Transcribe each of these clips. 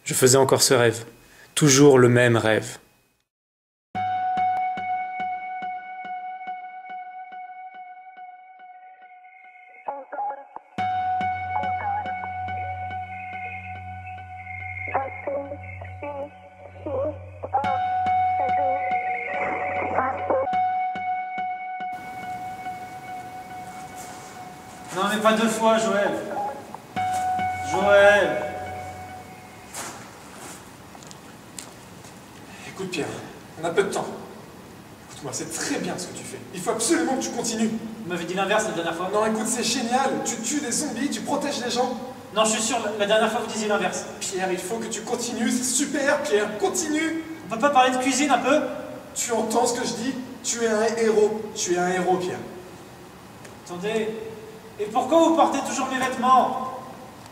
Je faisais encore ce rêve. Toujours le même rêve. Non mais pas deux fois, Joël. Joël. Écoute Pierre, on a peu de temps. Écoute-moi, c'est très bien ce que tu fais. Il faut absolument que tu continues. Vous m'avez dit l'inverse la dernière fois. Non écoute, c'est génial. Tu tues des zombies, tu protèges les gens. Non, je suis sûr, la dernière fois vous disiez l'inverse. Pierre, il faut que tu continues. C'est super Pierre, continue. On peut pas parler de cuisine un peu? Tu entends ce que je dis? Tu es un héros. Tu es un héros Pierre. Attendez. Et pourquoi vous portez toujours mes vêtements?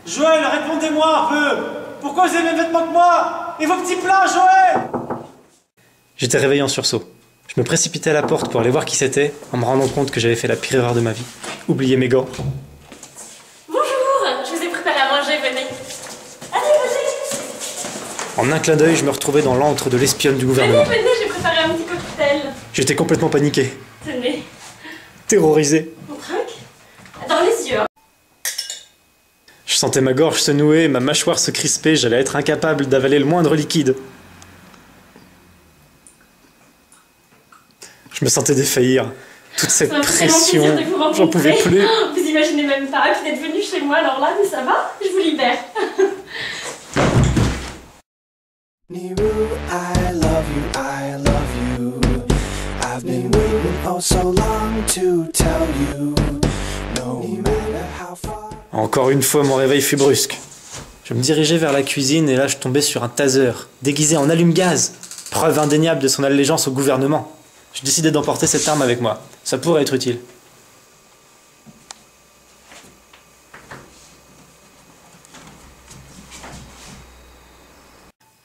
Joël, répondez-moi un peu. Pourquoi vous avez les mêmes vêtements que moi? Et vos petits plats, Joël? J'étais réveillé en sursaut. Je me précipitais à la porte pour aller voir qui c'était, en me rendant compte que j'avais fait la pire erreur de ma vie. Oublier mes gants. Bonjour, je vous ai préparé à manger, venez. Allez, venez. En un clin d'œil, je me retrouvais dans l'antre de l'espionne du gouvernement. Venez, venez, j'ai préparé un petit cocktail. J'étais complètement paniqué, Tenez. terrorisé. On trinque? Dans les yeux. Je sentais ma gorge se nouer, ma mâchoire se crisper, j'allais être incapable d'avaler le moindre liquide. Je me sentais défaillir. Toute cette pression, j'en pouvais plus. Vous imaginez même pas, vous êtes venu chez moi, alors là, mais ça va, je vous libère. Niru, I love you. I've been waiting oh so long to tell you. No matter how far. Encore une fois, mon réveil fut brusque. Je me dirigeais vers la cuisine et là, je tombais sur un taser, déguisé en allume-gaz. Preuve indéniable de son allégeance au gouvernement. Je décidai d'emporter cette arme avec moi. Ça pourrait être utile.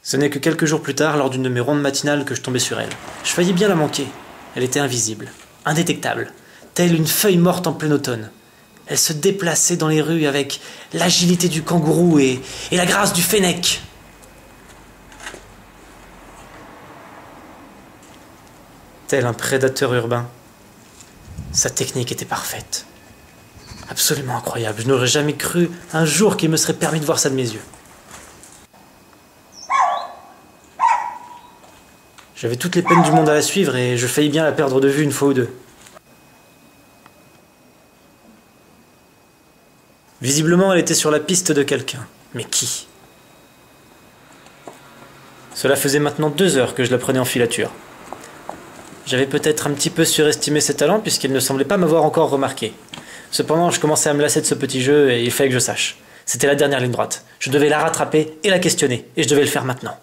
Ce n'est que quelques jours plus tard, lors d'une de mes rondes matinales, que je tombais sur elle. Je faillis bien la manquer. Elle était invisible, indétectable, telle une feuille morte en plein automne. Elle se déplaçait dans les rues avec l'agilité du kangourou et la grâce du fennec. Tel un prédateur urbain, sa technique était parfaite. Absolument incroyable. Je n'aurais jamais cru un jour qu'il me serait permis de voir ça de mes yeux. J'avais toutes les peines du monde à la suivre et je faillis bien la perdre de vue une fois ou deux. Visiblement, elle était sur la piste de quelqu'un. Mais qui? Cela faisait maintenant 2 heures que je la prenais en filature. J'avais peut-être un petit peu surestimé ses talents puisqu'elle ne semblait pas m'avoir encore remarqué. Cependant, je commençais à me lasser de ce petit jeu et il fallait que je sache. C'était la dernière ligne droite. Je devais la rattraper et la questionner. Et je devais le faire maintenant.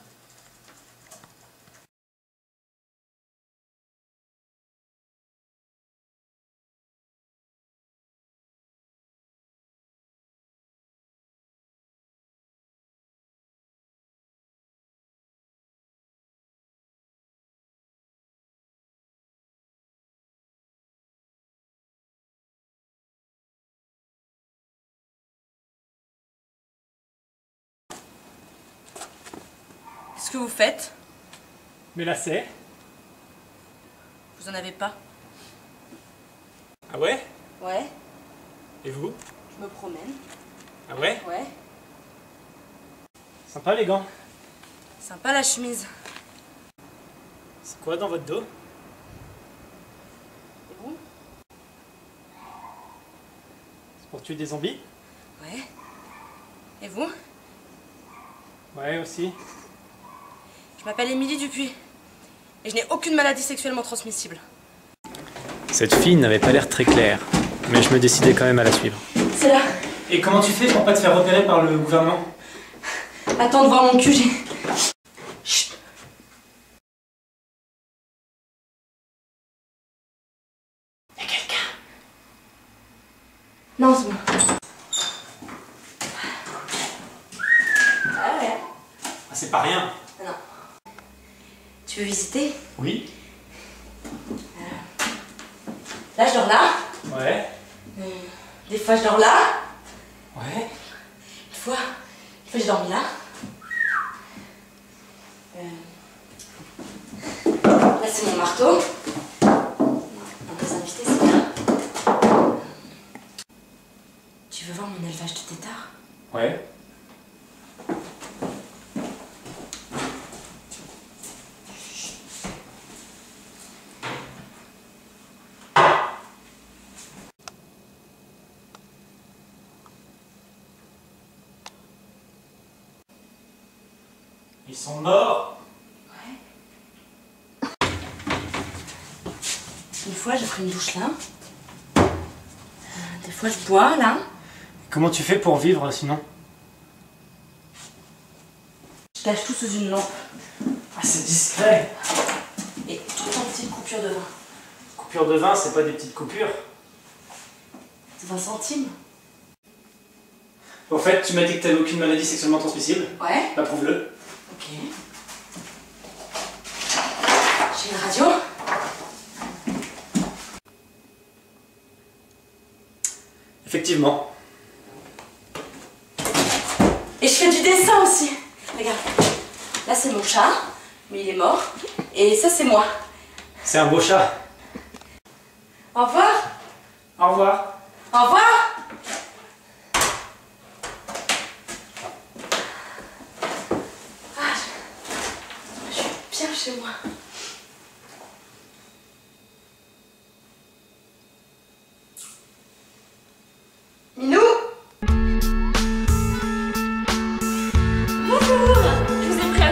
Qu'est-ce que vous faites? Mais là c'est. Vous en avez pas? Ah ouais? Ouais, Et vous? je me promène. Ah ouais? Ouais. Sympa les gants. Sympa la chemise. C'est quoi dans votre dos? Et vous? C'est pour tuer des zombies? Ouais. Et vous? Ouais aussi. Je m'appelle Émilie Dupuis. Et je n'ai aucune maladie sexuellement transmissible. Cette fille n'avait pas l'air très claire, mais je me décidais quand même à la suivre. C'est là. Et comment tu fais pour pas te faire repérer par le gouvernement? Attends de voir mon cul, j'ai... Chut. Y'a quelqu'un? Non, c'est bon. Ah ouais. Ah, c'est pas rien. Non. Tu veux visiter? Oui. Là, je dors là. Ouais. Des fois, je dors là. Ouais. Une fois, j'ai dormi là. Là, c'est mon marteau. Pour les invités, c'est bien. Tu veux voir mon élevage de têtards? Ouais. Ils sont morts. Une fois, j'ai pris une douche là. Des fois, je bois là. Comment tu fais pour vivre sinon? Je cache tout sous une lampe. Ah, c'est discret. Et tout en petites coupures de vin. Coupure de vin, c'est pas des petites coupures. 20 centimes. En fait, tu m'as dit que t'avais aucune maladie sexuellement transmissible. Ouais. Bah, prouve-le. Ok. J'ai une radio. Effectivement. Et je fais du dessin aussi. Regarde. Là, c'est mon chat, mais il est mort. Et ça, c'est moi. C'est un beau chat. Au revoir. Au revoir. Au revoir. Ah, je suis bien chez moi. Minou. Bonjour, je vous ai pris un...